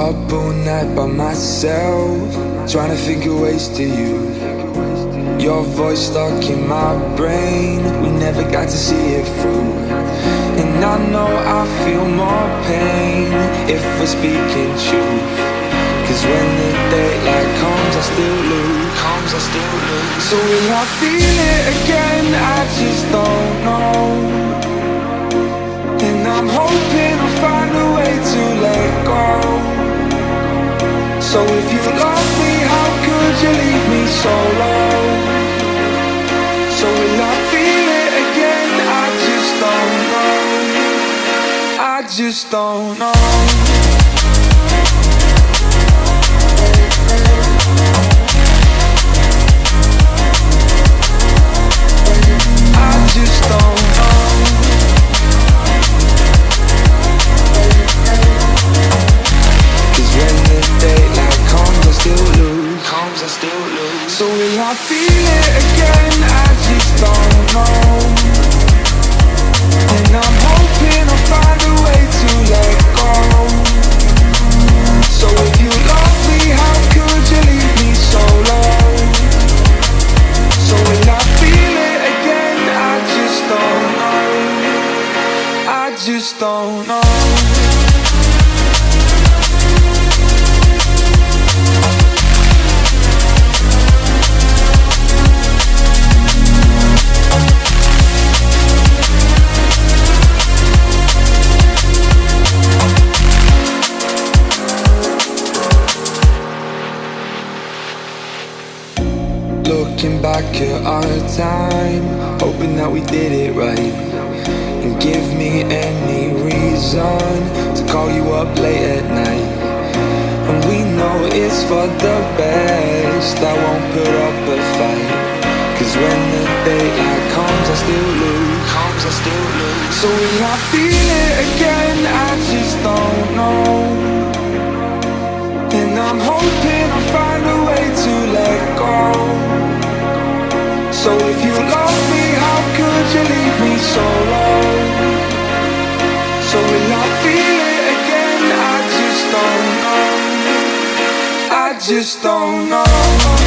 Up all night by myself, trying to think of ways to you. Your voice stuck in my brain, we never got to see it through. And I know I feel more pain if we're speaking truth. Cause when the daylight comes, I still lose. So will I feel it again? I just don't know. And I'm hoping I'll find a way to let go. So if you love me, how could you leave me so low? So will I feel it again? I just don't know. I just don't know. Just don't know. Cause when the daylight comes, I still lose. So will I feel it again? I just don't know. And I'm hoping I'll find a way to let go. So if you love me, how could you leave me so low? So will I feel it again? I just don't know. I just don't know. Looking back at our time, hoping that we did it right. And give me any reason to call you up late at night. And we know it's for the best, I won't put up a fight. Cause when the daylight comes, I still lose. So will I feel it again? I just don't know. And I'm hoping I'll find a way to let go. So if you love me, how could you leave me so low? So will I feel it again? I just don't know. I just don't know.